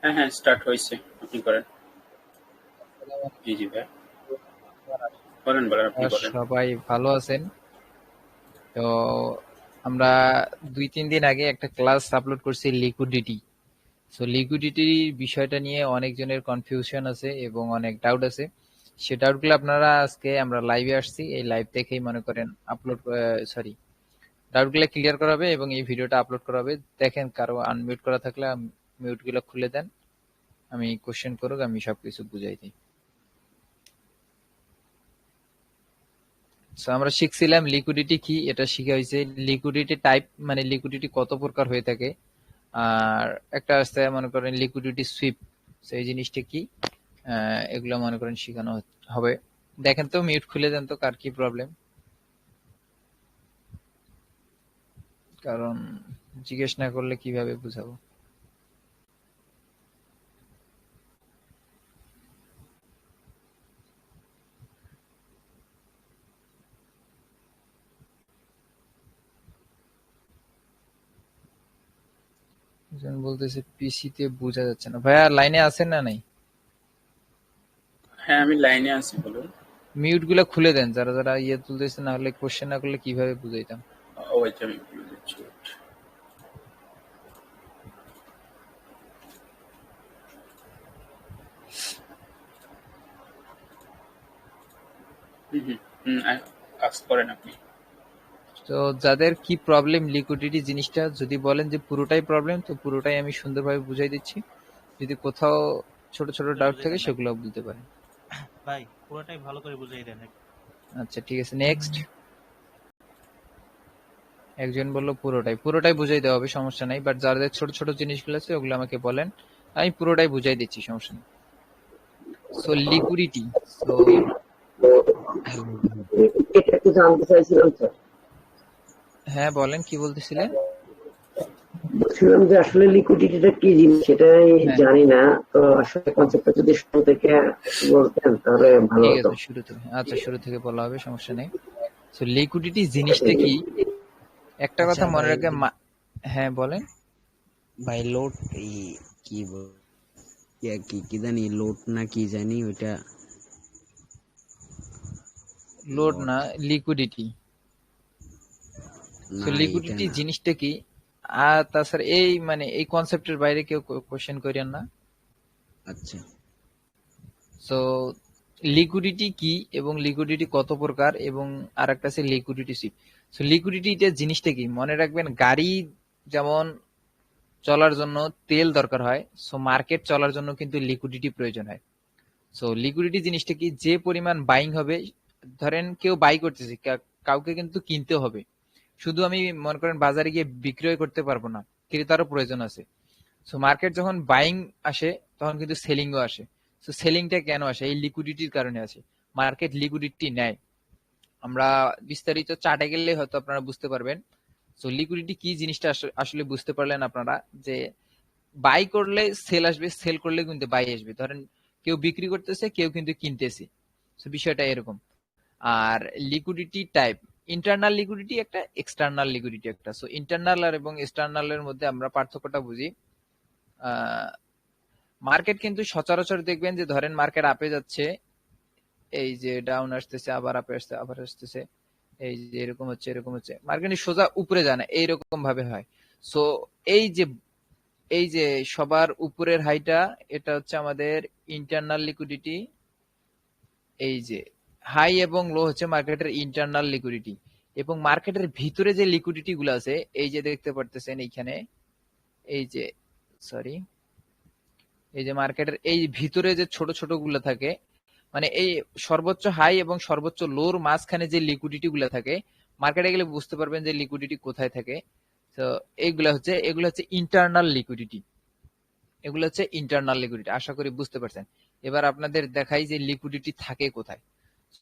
হ্যাঁ, হ্যাঁ, স্টার্ট হইছে। আপনি করেন। জি, জি ভাইয়া। বলেন, আপনি করেন। সবাই ভালো আছেন? তো আমরা 2-3 দিন আগে একটা ক্লাস আপলোড করছি লিকুইডিটি। সো লিকুইডিটির বিষয়টা নিয়ে অনেকজনের কনফিউশন আছে এবং অনেক ডাউট আছে। সে ডাউটগুলো আপনারা আজকে আমরা লাইভে আসছি, এই লাইভ থেকেই মনে করেন আপলোড, সরি, ডাউটগুলো ক্লিয়ার করা হবে এবং এই ভিডিওটা আপলোড করা হবে। দেখেন কারো আনমিউট করা থাকলে মিউট গুলো খুলে দেন, আমি কোশ্চেন করুক, আমি সবকিছু বুঝাই দিই। সো আমরা শিখছিলাম লিকুইডিটি কি, এটা শিখা হয়েছে। লিকুইডিটি টাইপ মানে লিকুইডিটি কত প্রকার হয়ে থাকে, আর একটা আছে মনে করেন লিকুইডিটি সুইপ। সো এই জিনিসটা কি, এগুলো মনে করেন শেখানো হবে। দেখেন তো, মিউট খুলে দেন তো, কার কি প্রবলেম, কারণ জিজ্ঞেস না করলে কিভাবে বুঝাবো। একজন বলতেছে পিসি তে বোঝা যাচ্ছে না। ভাইয়া লাইনে আছেন না নাই? হ্যাঁ, আমি লাইনে আছি, বলুন। মিউট গুলা খুলে দেন, যারা যারা ইয়ে তুলতেছে, না হলে কোশ্চেন না করলে কিভাবে বুঝাইতাম। ওয়েট, আমি খুলে দিচ্ছি, ওয়েট। হুম, হুম, হুম, কাজ করেন আপনি। তো যাদের কি প্রবলেম লিকুইডিটি জিনিসটা, যদি বলেন যে পুরোটাই প্রবলেম, তো পুরোটাই আমি সুন্দরভাবে বুঝাই দিচ্ছি। যদি কোথাও ছোট ছোট করে ডাউট বুঝাই থাকে দেন ভাই। সেগুলো বলতে পারেন। ভাই পুরোটাই ভালো করে বুঝাই দেন। আচ্ছা ঠিক আছে, নেক্সট। একজন বললো পুরোটাই পুরোটাই বুঝাই দেওয়া হবে, সমস্যা নাই, বাট যাদের ছোট ছোট জিনিসগুলো আছে ওগুলো আমাকে বলেন, আমি পুরোটাই বুঝাই দিচ্ছি, সমস্যা নেই। সো লিকুইডিটি, সো হ্যালো ভাই, এটা একটু জানতে চাইছিলাম স্যার। হ্যাঁ বলেন, কি বলতেছিলেন? বলছিলাম যে আসলে লিকুইডিটিটা কি জিনিস সেটাই হ্যাঁ জানি না। তো আসলে কনসেপ্টটা যদি শুরু থেকে একটু বলতেন তাহলে ভালো ঠিক হতো। আছে, শুরু থেকে, আচ্ছা শুরু থেকে বলা হবে, সমস্যা নেই। সো লিকুইডিটি জিনিসটা কি, একটা আচ্ছা কথা মনে ভাই, রাখবে হ্যাঁ বলেন। ভাই লোড এই কি কি কি জানি লোড না কি জানি ওইটা। লোড লট না, লিকুইডিটি। সো না, এটা লিকুইডিটি না। জিনিসটা কি, আর তাছাড়া এই মানে এই কনসেপ্টের বাইরে কেউ কোশ্চেন করেন না। আচ্ছা সো লিকুইডিটি কি এবং লিকুইডিটি কত প্রকার, এবং আরেকটা আছে লিকুইডিটি সুইপ। সো লিকুইডিটি জিনিসটা কি মনে রাখবেন, গাড়ি যেমন চলার জন্য তেল দরকার হয়, সো মার্কেট চলার জন্য কিন্তু লিকুইডিটি প্রয়োজন হয়। সো লিকুইডিটি জিনিসটা কি, যে পরিমাণ বাইং হবে, ধরেন কেউ বাই করতেছে, কাউকে কিন্তু কিনতে হবে। শুধু আমি মনে করেন বাজারে গিয়ে বিক্রয় করতে পারবো না, ক্রেতারও প্রয়োজন আছে। সো মার্কেট যখন বাইং আসে, তখন কিন্তু সেলিংও আসে। সো সেলিংটা কেন আসে, এই লিকুইডিটির কারণে আসে। মার্কেট লিকুইডিটি নেয়, আমরা বিস্তারিত চার্টে গেলে হয়তো আপনারা বুঝতে পারবেন। সো লিকুইডিটি কি জিনিসটা আসলে বুঝতে পারলেন আপনারা, যে বাই করলে সেল আসবে, সেল করলে কিন্তু বাই আসবে। ধরেন কেউ বিক্রি করতেছে, কেউ কিন্তু কিনতেছে। সো বিষয়টা এরকম। আর লিকুইডিটি টাইপ, ইন্টারনাল লিকুইডিটি একটা, এক্সটার্নাল লিকুইডিটি একটা। সো ইন্টারনাল আর এবং এক্সটার্নাল এর মধ্যে আমরা পার্থক্যটা বুঝি। মার্কেট কিন্তু সচরাচর দেখবেন যে ধরেন মার্কেট আপে যাচ্ছে, এই যে ডাউন আসতেছে, আবার আপে আসছে, আবার আসতেছে, এই যে এরকম হচ্ছে, এরকম হচ্ছে, মার্কেট সোজা উপরে যায় না, এইরকম ভাবে হয়। সো এই যে এই যে সবার উপরের হাইটা, এটা হচ্ছে আমাদের ইন্টারনাল লিকুইডিটি। এই যে হাই এবং লো হচ্ছে মার্কেটের ইন্টারনাল লিকুইডিটি। এবং মার্কেটের ভিতরে যে লিকুইডিটি গুলো আছে, এই যে দেখতে পারতেছেন এইখানে, এই যে, সরি, এই যে মার্কেটের এই ভিতরে যে ছোট ছোট গুলো থাকে, মানে এই সর্বোচ্চ হাই এবং সর্বোচ্চ লোর মাঝখানে যে লিকুইডিটি গুলো থাকে, মার্কেটে গেলে বুঝতে পারবেন যে লিকুইডিটি কোথায় থাকে। তো এগুলো হচ্ছে ইন্টারনাল লিকুইডিটি। এগুলো হচ্ছে ইন্টারনাল লিকুইডিটি, আশা করি বুঝতে পারছেন। এবার আপনাদের দেখাই যে লিকুইডিটি থাকে কোথায়।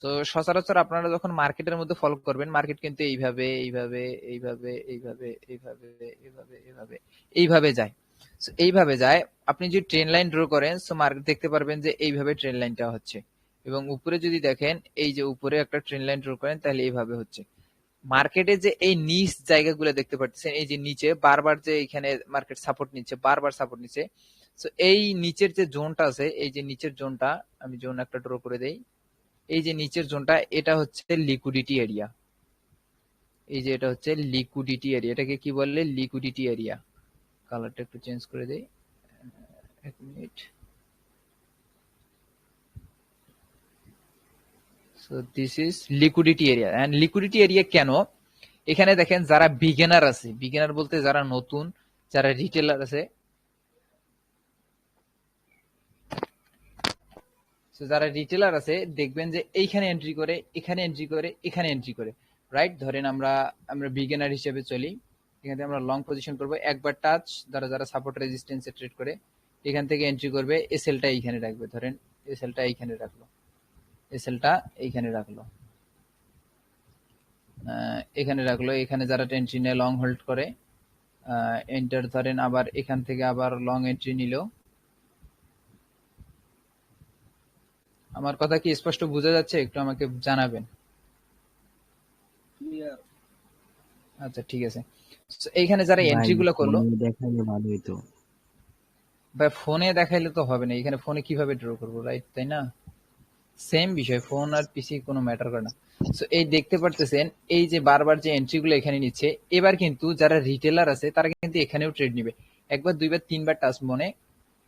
তো সচরাচর আপনারা যখন মার্কেটের মধ্যে ফলো করবেন, মার্কেট কিন্তু এইভাবে এইভাবে এইভাবে এইভাবে এইভাবে এইভাবে এইভাবে এইভাবে যায়। So এইভাবে যায়, আপনি যদি ট্রেন লাইন ড্র করেন, সো মার্কেট দেখতে পারবেন যে এইভাবে ট্রেন লাইনটা হচ্ছে। এবং উপরে যদি দেখেন, এই যে উপরে একটা ট্রেন লাইন ড্র করেন, তাহলে এইভাবে হচ্ছে। মার্কেটে যে এই নিচ জায়গাগুলো দেখতে পাচ্ছেন, এই যে নিচে বারবার যে এখানে মার্কেট সাপোর্ট নিচ্ছে, বারবার সাপোর্ট নিচ্ছে। তো এই নিচের যে জোনটা আছে, এই যে নিচের জোনটা, আমি জোন একটা ড্র করে দেই। এই যে নিচের জোনটা, এটা হচ্ছে লিকুইডিটি এরিয়া। এই যে এটা হচ্ছে লিকুইডিটি এরিয়া, এটাকে কি বলে? Liquidity area. কালারটা একটু চেঞ্জ করে দেই, এক minute. So this is liquidity area. And liquidity area কেন? এখানে দেখেন যারা বিগিনার আছে, বিগিনার বলতে যারা নতুন, যারা রিটেলার আছে, তো যারা রিটেলার আছে দেখবেন যে এইখানে এন্ট্রি করে, এখানে এন্ট্রি করে, এখানে এন্ট্রি করে, রাইট? ধরেন আমরা আমরা বিগিনার হিসেবে চলি, এখান থেকে আমরা লং পজিশন করব, একবার টাচ, যারা সাপোর্ট রেজিস্ট্যান্সে ট্রেড করে, এখান থেকে এন্ট্রি করবে, এসএলটা এইখানে রাখবে, ধরেন এসএলটা এইখানে রাখলো, এসএলটা এইখানে রাখলো, এখানে রাখলো। এখানে যারা এন্ট্রি নেয় লং হোল্ড করে, এন্টার ধরেন, আবার এখান থেকে আবার লং এন্ট্রি নিল। আমার কথা কি স্পষ্ট বোঝা যাচ্ছে? একটু আমাকে জানাবেন। আচ্ছা ঠিক আছে। So, এইখানে যারা ভাই এন্ট্রি গুলো করলো, ফোনে দেখালে ভালো হইতো। ভাই ফোনে দেখাইলে তো হবে না, এখানে ফোনে কিভাবে ড্র করবো, রাইট? তাই না? সেম বিষয়, ফোন আর পিসি কোনো ম্যাটার করে না। সো এই দেখতে পারতেছেন, এই যে বারবার যে এন্ট্রি গুলো এখানে নিচ্ছে, এবার কিন্তু যারা রিটেলার আছে তারা কিন্তু এখানেও ট্রেড নিবে, একবার দুইবার তিনবার টাচ মনে,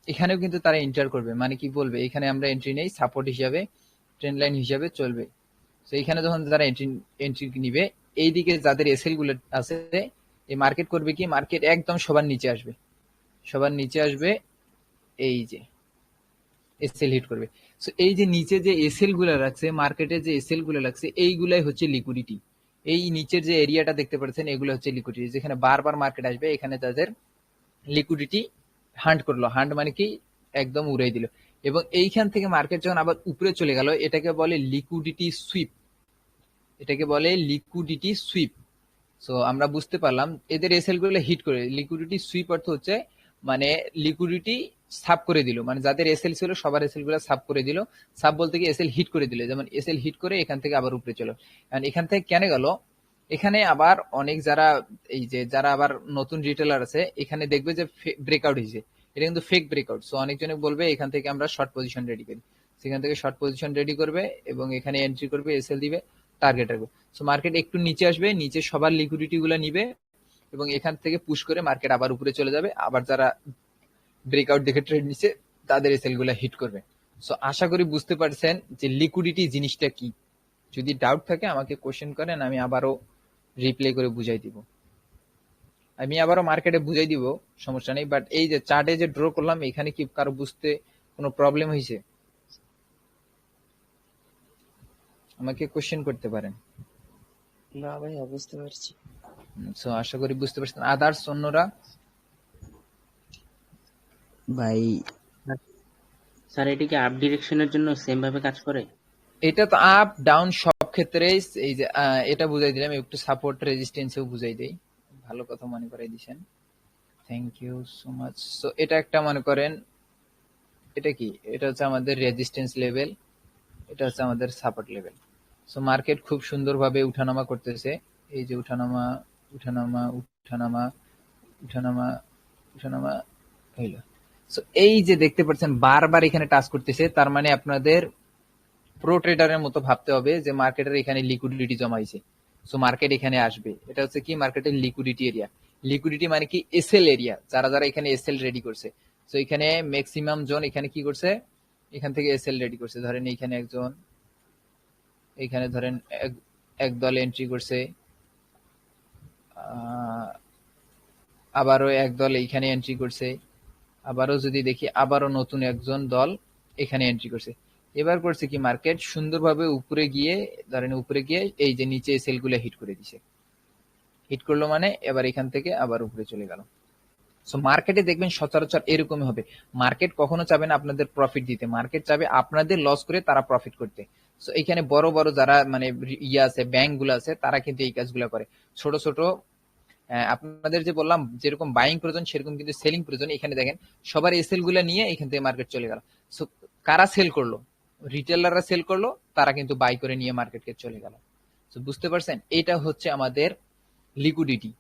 এখানেও কিন্তু তারা এন্টার করবে। মানে কি বলবে, এখানে আমরা এন্ট্রি নেই সাপোর্ট হিসাবে, ট্রেন্ড লাইন হিসাবে চলবে। তো এখানে যখন যারা এন্ট্রি নিবে, এইদিকে যাদের এসএল গুলো আছে, এই মার্কেট করবে কি, মার্কেট একদম সবার নিচে আসবে, সবার নিচে আসবে, এই যে এসএল হিট করবে। সো এই যে নিচে যে এসএল গুলো রাখছে, মার্কেটে যে এসএল গুলো লাগছে, এইগুলাই হচ্ছে লিকুইডিটি। এই নিচের যে এরিয়াটা দেখতে পাচ্ছেন, এগুলো হচ্ছে লিকুইডিটি, যেখানে বারবার মার্কেট আসবে, এখানে তাদের লিকুইডিটি হান্ট করলো। হান্ট মানে কি, একদম উড়াই দিল। এবং এইখান থেকে মার্কেট যখন আবার উপরে চলে গেল, এটাকে বলে লিকুইডিটি সুইপ, এটাকে বলে লিকুইডিটি সুইপ। সো আমরা বুঝতে পারলাম এদের এসএল গুলো হিট করে। লিকুইডিটি সুইপ অর্থ হচ্ছে মানে লিকুইডিটি সাব করে দিল, মানে যাদের এসএল ছিল সবার এসএল গুলো সাব করে দিল। সাব বলতে কি এসএল হিট করে দিল, যেমন এসএল হিট করে এখান থেকে আবার উপরে চলো। কারণ এখান থেকে কেন গেল, এখানে আবার অনেক যারা, এই যে যারা আবার নতুন রিটেলার আছে, এখানে দেখবে যে ব্রেকআউট হয়েছে, এটা কিন্তু ফেক ব্রেকআউট। সো অনেকজনে বলবে এখান থেকে আমরা শর্ট পজিশন রেডি করি, সেখান থেকে শর্ট পজিশন রেডি করবে এবং এখানে এন্ট্রি করবে, এসএল দিবে, টার্গেট রাখবে। সো মার্কেট একটু নিচে আসবে, নিচে সবার লিকুইডিটি গুলো নিবে এবং এখান থেকে পুশ করে মার্কেট আবার উপরে চলে যাবে। আবার যারা ব্রেকআউট দেখে ট্রেড নিচ্ছে তাদের এসএল গুলা হিট করবে। সো আশা করি বুঝতে পারছেন যে লিকুইডিটি জিনিসটা কি। যদি ডাউট থাকে আমাকে কোশ্চেন করেন, আমি আবারও রিপ্লে করে বুঝাই দিব, আমি আবারও মার্কেটে বুঝাই দিব, সমস্যা নেই। বাট এই যে চার্টে যে ড্র করলাম, এখানে কি কারো বুঝতে কোনো প্রবলেম হয়েছে? আমাকে কোশ্চেন করতে পারেন। না ভাই, বুঝতে পারছি। সো আশা করি বুঝতে পারছেন। আদার্স অন্যরা? ভাই স্যার, এটা কি আপ ডিরেকশনের জন্য সেম ভাবে কাজ করে? এটা তো আপ ডাউন সব ক্ষেত্রেই। এই যে এটা বুঝাই দিলাম, একটু সাপোর্ট রেজিস্ট্যান্সও বুঝাই দেই। ভালো কথা মনে করাই দিছেন, thank you so much. So এটা একটা মনে করেন, এটা কি, এটা হচ্ছে আমাদের রেজিস্ট্যান্স লেভেল, এটা হচ্ছে আমাদের সাপোর্ট লেভেল। সো মার্কেট খুব সুন্দরভাবে উঠানামা করতেছে, এই যে উঠানামা, উঠানামা, উঠানামা, উঠানামা, উঠানামা হইল। সো এই যে দেখতে পাচ্ছেন বারবার এখানে টাচ করতেছে, তার মানে আপনাদের প্রো ট্রেডারের মতো ভাবতে হবে যে মার্কেটের এখানে লিকুইডিটি জমা হয়েছে। সো মার্কেট এখানে আসবে, এটা হচ্ছে কি মার্কেটের লিকুইডিটি এরিয়া। লিকুইডিটি মানে কি, এসএল এরিয়া, যারা যারা এখানে এসএল রেডি করছে। সো এখানে ম্যাক্সিমাম জোন এখানে কি করছে, এখান থেকে এসএল রেডি করছে। ধরেন এইখানে একজন, এখানে ধরেন এক দল এন্ট্রি করছে, আবারও এক দল এইখানে এন্ট্রি করছে, আবারও যদি দেখি আবারও নতুন একজন দল এখানে এন্ট্রি করছে। এবার করছে কি, মার্কেট সুন্দরভাবে উপরে গিয়ে, ধরেন উপরে গিয়ে এই যে নিচে সেল গুলো হিট করে দিছে। হিট করলো মানে এবার এখান থেকে আবার উপরে চলে গেল। সো মার্কেটে দেখবেন সচরাচর এরকমই হবে। মার্কেট কখনো চাবে না আপনাদের প্রফিট দিতে, মার্কেট চাবে আপনাদের লস করে তারা প্রফিট করতে। সো এখানে বড় বড় যারা মানে ইয়ে আছে, ব্যাংক গুলো আছে, তারা কিন্তু এই কাজগুলো করে। ছোট ছোট আপনাদের যে বললাম যেরকম বাইং প্রয়োজন, সেরকম কিন্তু সেলিং প্রয়োজন। এখানে দেখেন সবার এসএল গুলা নিয়ে এখান থেকে মার্কেট চলে গেল। সো কারা সেল করলো, রিটেলাররা সেল করলো, তারা কিন্তু বাই করে নিয়ে মার্কেটকে চলে গেল। তো বুঝতে পারছেন, এটা হচ্ছে আমাদের লিকুইডিটি।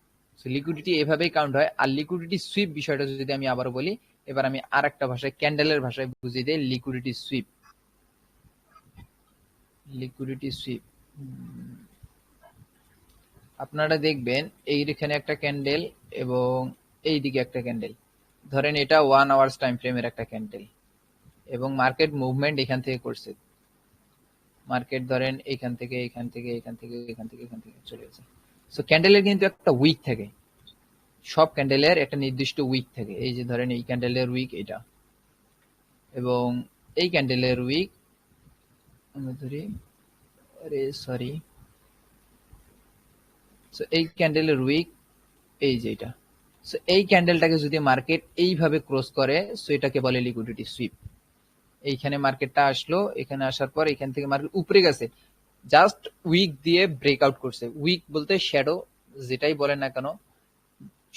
লিকুইডিটি এভাবেই কাউন্ট হয়। আর লিকুইডিটি সুইপ বিষয়টা যদি আমি আবার বলি, এবার আমি আর একটা ভাষায়, ক্যান্ডেলের ভাষায় বুঝিয়ে দিই। লিকুইডিটি সুইপ, লিকুইডিটি সুইপ আপনারা দেখবেন এইখানে একটা ক্যান্ডেল এবং এইদিকে একটা ক্যান্ডেল, ধরেন এটা 1 আওয়ার্স টাইম ফ্রেমের একটা ক্যান্ডেল, এবং মার্কেট মুভমেন্ট এখান থেকে করছে। মার্কেট ধরেন এখান থেকে এখান থেকে এখান থেকে এখান থেকে এখান থেকে চলে গেছে। সো ক্যান্ডেলের কিন্তু একটা উইক থাকে, সব ক্যান্ডেলের একটা নির্দিষ্ট উইক থাকে। এই যে ধরেন এই ক্যান্ডেলের উইক এটা, এবং এই ক্যান্ডেলের উইক আমরা ধরি, আরে সরি, সো এই ক্যান্ডেলের উইক এই যে এটা। সো এই ক্যান্ডেলটাকে যদি মার্কেট এইভাবে ক্রস করে, সো এটাকে বলে লিকুইডিটি সুইপ। এইখানে মার্কেটটা আসলো, এখানে আসার পর এখান থেকে মার্কেট উপরে গেছে, জাস্ট উইক দিয়ে ব্রেকআউট করছে। উইক বলতে শ্যাডো, যেটাই বলেন না কেন,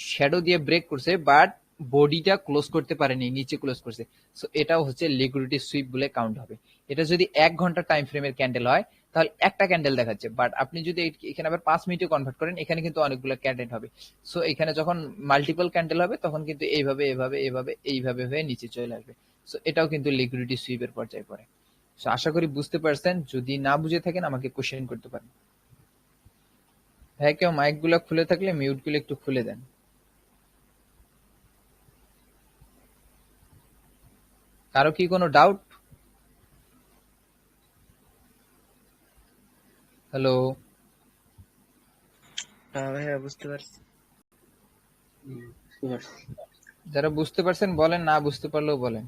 শ্যাডো দিয়ে ব্রেক করছে, বাট বডিটা ক্লোজ করতে পারেনি, নিচে ক্লোজ করছে। সো এটাও হচ্ছে লিকুইডিটি সুইপ বলে কাউন্ট হবে। এটা যদি 1 ঘন্টা টাইম ফ্রেমের ক্যান্ডেল হয় তাহলে একটা ক্যান্ডেল দেখাচ্ছে, বাট আপনি যদি এখানে আবার 5 মিনিটে কনভার্ট করেন, এখানে কিন্তু অনেকগুলো ক্যান্ডেল হবে। সো এখানে যখন মাল্টিপল ক্যান্ডেল হবে তখন কিন্তু এইভাবে এভাবে এভাবে এইভাবে হয়ে নিচে চলে আসবে। সো এটাও কিন্তু লিকুইডিটি সুইপের পর্যায়ে পড়ে। সো আশা করি বুঝতে পারছেন। যদি না বুঝে থাকেন আমাকে কোশ্চেন করতে পারেন। হ্যাঁ, কেউ মাইক গুলো খুলে থাকলে মিউট গুলো একটু খুলে দেন। কারো কি কোনো ডাউট? হ্যালো, ভাইয়া বুঝতে পারছি। বুঝতে পারছি। যারা বুঝতে পারছেন বলেন, না বুঝতে পারলেও বলেন।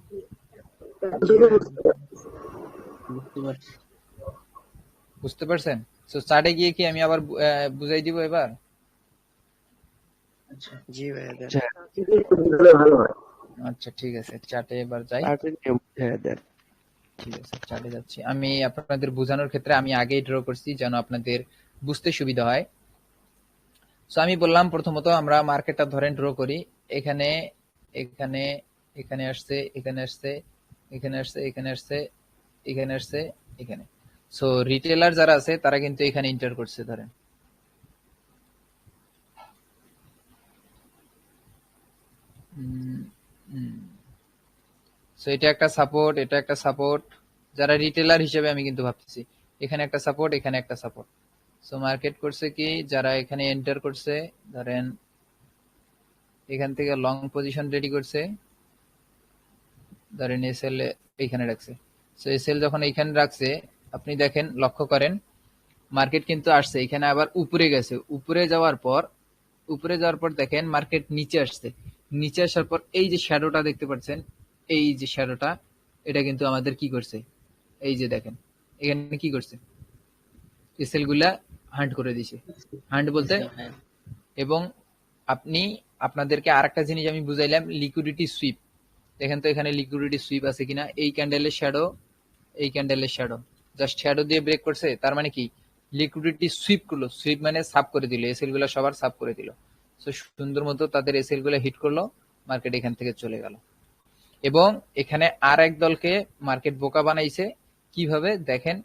বুঝতে পারছি। বুঝতে পারছেন? সো চার্টে গিয়ে কি আমি আবার বুঝাই দিব এবার? আচ্ছা, জি ভাইয়া দেন। যদি একটু বুঝলে ভালো হয়। আচ্ছা ঠিক আছে, চার্টে এবার যাই। দেন। ঠিক আছে, চার্টে যাচ্ছি। আমি আপনাদের বোঝানোর ক্ষেত্রে আমি আগেই ড্র করছি যেন আপনাদের বুঝতে সুবিধা হয়। সো আমি বললাম প্রথমত আমরা মার্কেটটা ধরেন ড্র করি। এখানে এখানে এখানে আসছে, এখানে আসছে, এখানে আসছে, এখানে আসছে, এখানে আসছে, এখানে। সো রিটেলার যারা আছে তারা কিন্তু এখানে এন্টার করছে ধরেন। সো এটা একটা সাপোর্ট, এটা একটা সাপোর্ট। যারা রিটেলার হিসেবে আমি কিন্তু ভাবতেছি এখানে একটা সাপোর্ট, এখানে একটা সাপোর্ট। সো মার্কেট করছে কি, যারা এখানে এন্টার করছে ধরেন এখান থেকে লং পজিশন রেডি করছে, ধরেন এসএল এখানে রাখছে। সো এসএল যখন এখানে রাখছে, আপনি দেখেন লক্ষ্য করেন মার্কেট কিন্তু আসছে এখানে, আবার উপরে গেছে। উপরে যাওয়ার পর দেখেন মার্কেট নিচে আসছে। নিচে আসার পর এই যে শ্যাডোটা দেখতে পাচ্ছেন, এই যে শ্যাডোটা, এটা কিন্তু আমাদের কি করছে, এই যে দেখেন এখানে কি করছে, এসএল গুলা হান্ট করে দিছে। হান্ট বলতে, হ্যাঁ, এবং আপনি আপনাদেরকে আরেকটা জিনিস আমি বুঝাইলাম, লিকুইডিটি সুইপ। দেখেন তো এখানে লিকুইডিটি সুইপ আছে কিনা। এই ক্যান্ডেলের শ্যাডো, এই ক্যান্ডেলের শ্যাডো, জাস্ট শ্যাডো দিয়ে ব্রেক করছে, তার মানে কি লিকুইডিটি সুইপ করলো। সুইপ মানে সাফ করে দিল, এসএল গুলো সবার সাফ করে দিল। তো সুন্দর মতো তাদের এসএল গুলো হিট করলো, মার্কেট এখান থেকে চলে গেল। এবং এখানে আর এক দলকে মার্কেট বোকা বানাইছে কিভাবে দেখেন,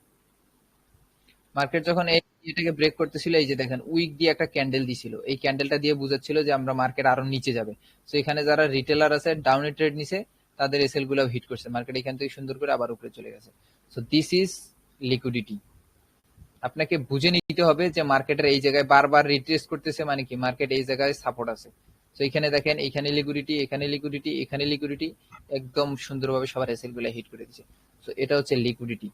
মার্কেট যখন এটাকে ব্রেক করতেছিল, এই যে দেখেন উইক দিয়ে একটা ক্যান্ডেল দিছিল, এই ক্যান্ডেলটা দিয়ে বুঝাচ্ছিল যে আমরা মার্কেট আরো নিচে যাবে। তো এখানে যারা রিটেলার আছে ডাউনে ট্রেড নিছে, তাদের এসএল গুলো হিট করছে, মার্কেট এখান থেকে সুন্দর করে আবার উপরে চলে গেছে। So this is liquidity. আপনাকে বুঝে নিতে হবে যে মার্কেটের এই জায়গায় বারবার রিট্রেস করতেছে, মানে কি মার্কেট এই জায়গায় সাপোর্ট আছে। তো এখানে দেখেন, এখানে লিকুইডিটি, এখানে লিকুইডিটি, এখানে লিকুইডিটি, একদম সুন্দরভাবে সবার এসএল গুলো হিট করে দিচ্ছে। তো এটা হচ্ছে লিকুইডিটি।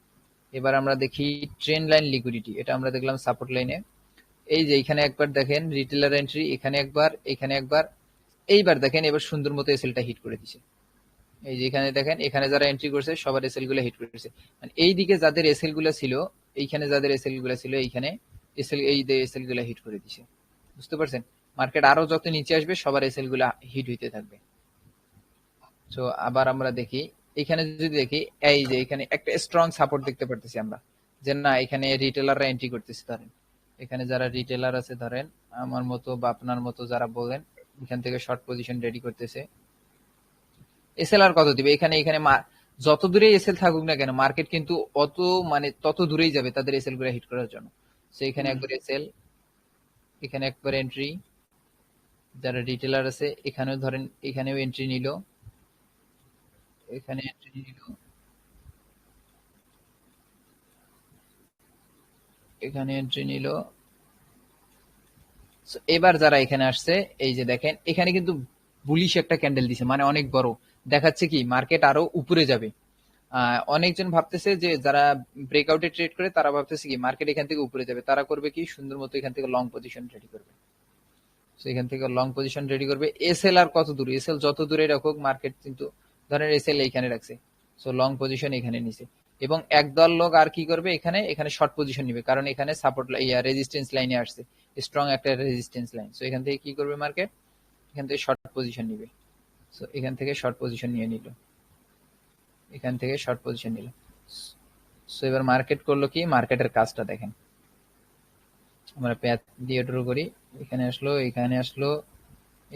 এবার আমরা দেখি ট্রেন্ড লাইন লিকুইডিটি। এটা আমরা দেখলাম সাপোর্ট লাইনে। এই যে এখানে একবার দেখেন রিটেলার এন্ট্রি, এখানে একবার, এখানে একবার, এইবার দেখেন এবার সুন্দর মতো এসএলটা হিট করে দিছে। এই যে এখানে দেখেন, এখানে যারা এন্ট্রি করছে সবার এসএল গুলো হিট করেছে। মানে এই দিকে যাদের এসএল গুলো ছিল, এইখানে যাদের এসএল গুলো ছিল, এইখানে এসএল, এই যে এসএল গুলো হিট করে দিছে। বুঝতে পারছেন? মার্কেট আরো যত নিচে আসবে সবার এসএল গুলো হিট হইতে থাকবে। তো আবার আমরা দেখি, এখানে যদি দেখি, এই যে এখানে একটা স্ট্রং সাপোর্ট দেখতে পারতেছি আমরা, যে না এখানে রিটেলাররা এন্ট্রি করতেছে। ধরেন এখানে যারা রিটেলার আছে, ধরেন আমার মতো বা আপনার মতো যারা বলেন, এখান থেকে শর্ট পজিশন রেডি করতেছে। এসএল আর কত দিবে? এখানে এখানে যত দূরেই এসএল থাকুক না কেন, মার্কেট কিন্তু অত মানে তত দূরেই যাবে তাদের এসএল গুলো হিট করার জন্য। সো এখানে একবার এসএল, এখানে একবার এন্ট্রি, যারা রিটেলার আছে এখানেও ধরেন এখানেও এন্ট্রি নিল, এখানে এন্ট্রি নিল, এখানে এন্ট্রি নিল। So, এবার যারা এখানে আসছে এই যে দেখেন এখানে কিন্তু বুলিশ একটা ক্যান্ডেল দিছে, মানে অনেক বড়, দেখাচ্ছে কি মার্কেট আরো উপরে যাবে। অনেকজন ভাবতেছে যে যারা ব্রেকআউটে ট্রেড করে তারা ভাবতেছে কি মার্কেট এখান থেকে উপরে যাবে, তারা করবে কি সুন্দর মতো এখান থেকে লং পজিশন রেডি করবে। So, এখান থেকে লং পজিশন রেডি করবে। এসএল আর কত দূর, এসএল যত দূরে রাখুক মার্কেট কিন্তু ধরেন এসএল এইখানে রাখছে, সো লং পজিশন এখানে নিছে। এবং একদল লোক আর কি করবে, এখানে এখানে শর্ট পজিশন নিবে, কারণ এখানে সাপোর্ট রেজিস্ট্যান্স লাইনে আসছে, স্ট্রং একটা রেজিস্ট্যান্স লাইন। সো এখান থেকে কি করবে মার্কেট, এখান থেকে শর্ট পজিশন নিবে। সো এখান থেকে শর্ট পজিশন নিয়ে নিল, এখান থেকে শর্ট পজিশন নিল। সো এবার মার্কেট করলো কি, মার্কেটের কাজটা দেখেন, আমরা প্যাথ দিয়ে ড্র করি, এখানে আসলো, এখানে আসলো,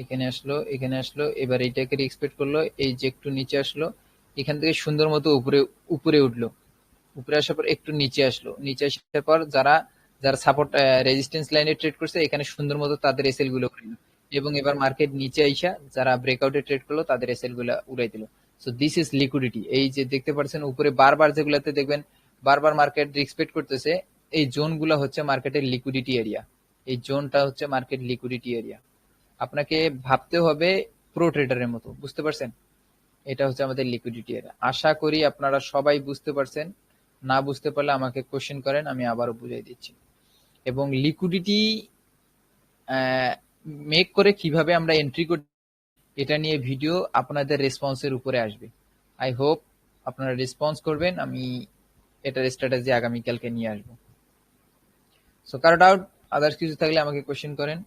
এখানে আসলো, এখানে আসলো, এবার এইটাকে এক্সপেক্ট করলো, এই যে একটু নিচে আসলো, এখান থেকে সুন্দর মতো উপরে উপরে উঠলো, উপরে আসার পর একটু নিচে আসলো, নিচে আসার পর যারা যারা সাপোর্ট রেজিস্ট্যান্স লাইনে ট্রেড করছে এখানে সুন্দর মতো তাদের এসএল গুলো উড়াই দিল। এবং এবার মার্কেট নিচে আইসা যারা ব্রেকআউটে ট্রেড করলো তাদের এসএল গুলা উড়াই দিল। So this is liquidity. এই যে দেখতে পাচ্ছেন উপরে বারবার যেগুলাতে দেখবেন বারবার মার্কেট এক্সপেক্ট করতেছে, এই জোন গুলা হচ্ছে মার্কেটের লিকুইডিটি এরিয়া, এই জোনটা হচ্ছে মার্কেট লিকুইডিটি এরিয়া। আপনাকে ভাবতে হবে প্রো ট্রেডারের মতো, বুঝতে পারছেন? এটা হচ্ছে আমাদের লিকুইডিটি এরিয়া। আশা করি আপনারা সবাই বুঝতে পারছেন, না বুঝতে পারলে আমাকে কোশ্চেন করেন, আমি আবারও বুঝাই দিচ্ছি। এবং লিকুইডিটি মেক করে কিভাবে আমরা এন্ট্রি করি এটা নিয়ে ভিডিও আপনাদের রেসপন্সের উপরে আসবে। আই হোপ আপনারা রেসপন্স করবেন, আমি এটার স্ট্র্যাটেজি আগামীকালকে নিয়ে আসবো। সো কারো ডাউট, আদার্স কিছু থাকলে আমাকে কোশ্চেন করেন।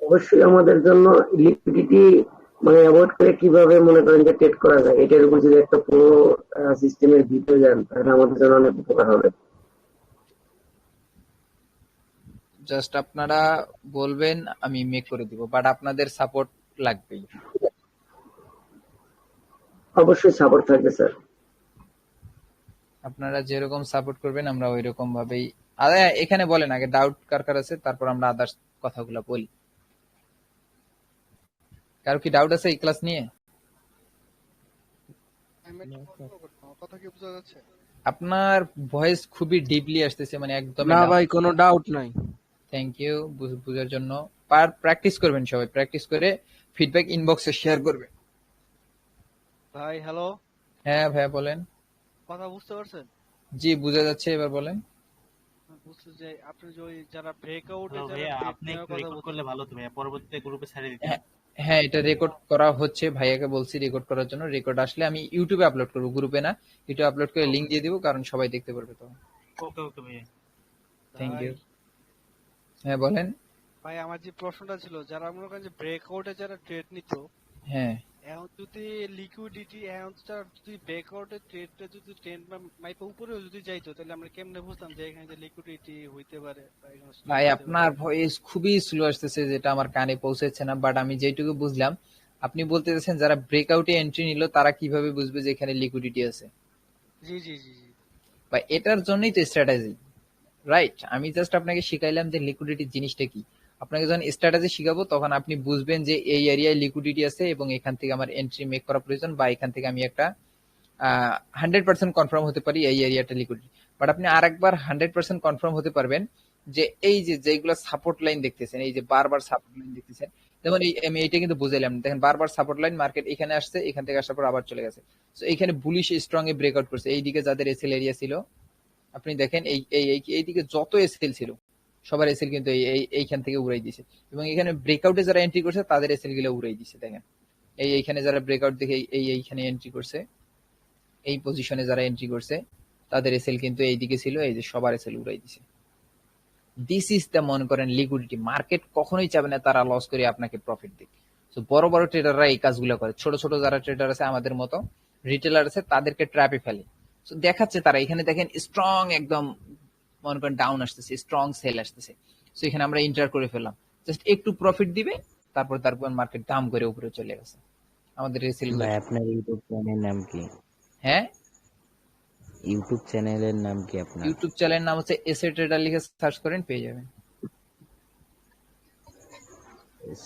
অবশ্যই আমাদের জন্য লিকুইডিটি মানে অ্যাভয়েড করে কিভাবে মনে করেন যে ট্রেড করা যায়, এটার উপর যদি একটা পুরো সিস্টেমের ভিডিও যান তাহলে আমাদের জন্য অনেক উপকার হবে। জাস্ট আপনারা বলবেন, আমি মেক করে দিব, বাট আপনাদের সাপোর্ট লাগবেই। অবশ্যই সাপোর্ট থাকবে স্যার। আপনারা যেরকম সাপোর্ট করবেন আমরা ওই রকম ভাবেই। এখানে বলেন আগে ডাউট কার কার আছে, তারপর আমরা আদার্স কথাগুলো বলি। কারো কি ডাউট আছে এই ক্লাস নিয়ে? আপনার ভয়েস খুবই ডিপলি আসতেছে, মানে একদম না ভাই কোনো ডাউট নাই। থ্যাংক ইউ বুঝার জন্য। প্র্যাকটিস করবেন, সবাই প্র্যাকটিস করে ফিডব্যাক ইনবক্সে শেয়ার করবেন। ভাই হ্যালো, হ্যাঁ ভাইয়া বলেন। কথা বুঝতে পারছেন? জি বুঝা যাচ্ছে, এবার বলেন। বুঝতে যে আপনি যে ওই যারা ব্রেকআউটে হ্যালো যারা ভাইয়া, trade আপনি নেওয়ার একটু কথা রেকর্ড বলছেন, করলে ভালো হতো ভাইয়া, পরবর্তীতে গ্রুপে ছাড়িয়ে দিতে। হ্যাঁ এটা রেকর্ড করা হচ্ছে, ভাইয়াকে বলছি রেকর্ড করার জন্য। রেকর্ড আসলে আমি ইউটিউবে আপলোড করবো, গ্রুপে না, ইউটিউবে আপলোড করে লিংক দিয়ে দিব, কারণ সবাই দেখতে পারবে তো। ওকে ওকে ভাইয়া। থ্যাংক ভাই ইউ। হ্যাঁ বলেন। ভাই আমার যে প্রশ্নটা ছিল, যারা মনে করেন যে ব্রেকআউটে যারা ট্রেড নিত, হ্যাঁ এখন যদি লিকুইডিটি এখন যদি ব্রেকআউটে ট্রেডটা যদি ট্রেন্ড মাইপে উপরেও যদি যাইতো, তাহলে আমরা কেমনে বুঝতাম যে এখানে যে লিকুইডিটি হইতে পারে বা এখানে stop ভাই হইতে আপনার পারে? ভয়েস খুবই স্লো আসতেছে, যেটা আমার কানে পৌঁছেছে না, বাট আমি যেটুকু বুঝলাম আপনি বলতে চাচ্ছেন যারা ব্রেকআউটে এন্ট্রি নিল তারা কিভাবে বুঝবে যে এখানে লিকুইডিটি আছে। জি জি জি জি বা এটার জন্যই তো স্ট্র্যাটেজি, রাইট? আমি জাস্ট আপনাকে শিখাইলাম যে লিকুইডিটি জিনিসটা কি। আপনাকে যখন স্ট্র্যাটেজি শিখাবো তখন আপনি বুঝবেন যে এই এরিয়ায় লিকুইডিটি আছে এবং এখান থেকে আমার এন্ট্রি মেক করা প্রয়োজন, বা এখান থেকে আমি একটা 100% কনফার্ম হতে পারি এই এরিয়াটা লিকুইডিটি। বাট আপনি আরেকবার 100% কনফার্ম হতে পারবেন যে এই যে যেগুলো সাপোর্ট লাইন দেখতেছেন, এই যে বারবার সাপোর্ট লাইন দেখতেছেন, যেমন এই আমি এইটা কিন্তু বুঝাইলাম, দেখেন বারবার সাপোর্ট লাইন, মার্কেট এখানে আসছে, এখান থেকে আসার পর আবার চলে গেছে। সো এখানে বুলিশ স্ট্রং এ ব্রেকআউট করছে, এইদিকে যাদের এসএল এরিয়া ছিল আপনি দেখেন এইদিকে যত এসএল ছিল সবার এসএল কিন্তু এইখান থেকে উড়াই দিছে। এবং এখানে ব্রেকআউটে যারা এন্ট্রি করছে তাদের এসএল গুলো উড়াই দিছে। দেখেন এইখানে যারা ব্রেকআউট দেখে এইখানে এন্ট্রি করছে, এই পজিশনে যারা এন্ট্রি করছে তাদের এসএল কিন্তু এইদিকে ছিল, এই যে সবার এসএল উড়াই দিছে। দিস ইজ দ্য মনে করেন লিকুইডিটি। মার্কেট কখনোই চাবে না তারা লস করে আপনাকে প্রফিট দিক। তো বড় বড় ট্রেডাররা এই কাজগুলো করে, ছোট ছোট যারা ট্রেডার আছে আমাদের মতো রিটেলার আছে তাদেরকে ট্র্যাপে ফেলে। তো দেখাচ্ছে তারা এখানে দেখেন স্ট্রং একদম মনে করেন ডাউন আসতেছে, স্ট্রং সেল আসতেছে, তো এখানে আমরা ইন্টার করে ফেললাম, জাস্ট একটু প্রফিট দিবে, তারপর মার্কেট দাম করে উপরে চলে গেছে আমাদের এসএল। ভাই আপনার ইউটিউব চ্যানেলের নাম কি? হ্যাঁ ইউটিউব চ্যানেলের নাম কি আপনার? ইউটিউব চ্যানেলের নাম হচ্ছে এসএ ট্রেডার, লিখে সার্চ করেন পেয়ে যাবেন।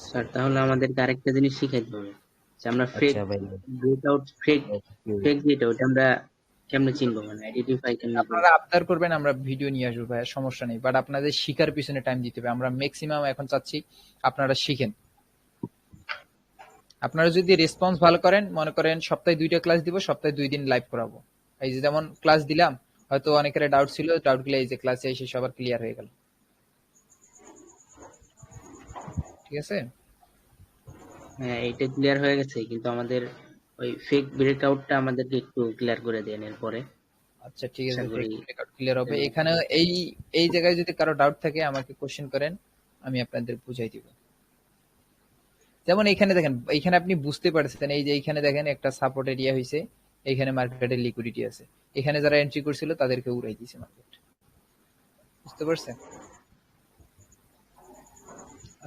স্যার তাহলে আমাদেরকে আরেকটা জিনিস শিখাইতে হবে যে আমরা ফেক আচ্ছা ভাই, ব্রেকআউট ফেক ফেক যেটা ওটা আমরা কেমনে চিনবো, মানে আইডেন্টিফাই কেমনে করবো? আপনারা আবদার করবেন, আমরা ভিডিও নিয়ে আসবো ভাইয়া, সমস্যা নেই, বাট আপনাদের শিখার পিছনে টাইম দিতে হবে। আমরা ম্যাক্সিমাম এখন চাচ্ছি আপনারা শিখেন। আপনারা যদি রেসপন্স ভালো করেন, মনে করেন সপ্তাহে 2টা ক্লাস দিব, সপ্তাহে 2 দিন লাইভ করাবো। এই যে যেমন ক্লাস দিলাম, হয়তো অনেকের ডাউট ছিল, ডাউট গুলো এই যে ক্লাসে এসে সবার ক্লিয়ার হয়ে গেল। ঠিক আছে? হ্যাঁ, এইটা ক্লিয়ার হয়ে গেছে, কিন্তু আমাদের ওই ফেক ব্রেকআউটটা আমাদেরকে একটু ক্লিয়ার করে দেন এরপরে। আচ্ছা ঠিক আছে, আশা করি ক্লিয়ার হবে। এখানে এই এই জায়গায় যদি কারো ডাউট থাকে আমাকে কোশ্চেন করেন, আমি আপনাদের বুঝাই দিব। যেমন এখানে দেখেন, এখানে আপনি বুঝতে পারছেন, এই যে এইখানে দেখেন একটা সাপোর্ট এরিয়া হয়েছে, এইখানে মার্কেটের লিকুইডিটি আছে, এখানে যারা এন্ট্রি করছিল তাদেরকে উড়াই দিয়েছে মার্কেট। বুঝতে পারছেন?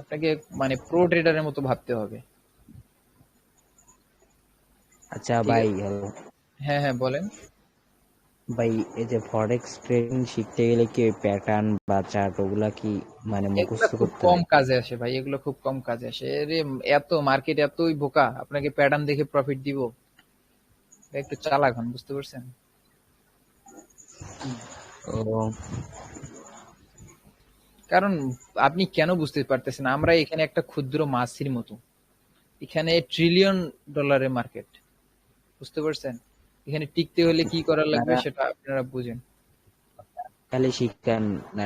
আপনাকে মানে প্রো ট্রেডারের মতো ভাবতে হবে। আচ্ছা ঠিক ভাই, আছে? হ্যালো হ্যাঁ হ্যাঁ বলেন। ভাই, এই যে ফরেক্স ট্রেডিং শিখতে গেলে কি প্যাটার্ন বা চার্ট ওগুলা কি মানে এগুলো মুখস্থ খুব করতে কম হয়? কাজে আসে ভাই, এগুলো খুব কম কাজে আসে। এরে এত মার্কেট এতই বোকা, আপনাকে প্যাটার্ন দেখে প্রফিট দিব? একটু চালাক হন, বুঝতে পারছেন? ও, কারণ আপনি কেন বুঝতে পারতেছেন, আমরা এখানে একটা ক্ষুদ্র মাছির মতো, এখানে ট্রিলিয়ন ডলারের মার্কেট। বুঝতে পারছেন? এখানে টিকতে হলে কি করা লাগবে আপনারা সেটা আপনারা বুঝেন। খালি শিখতেন না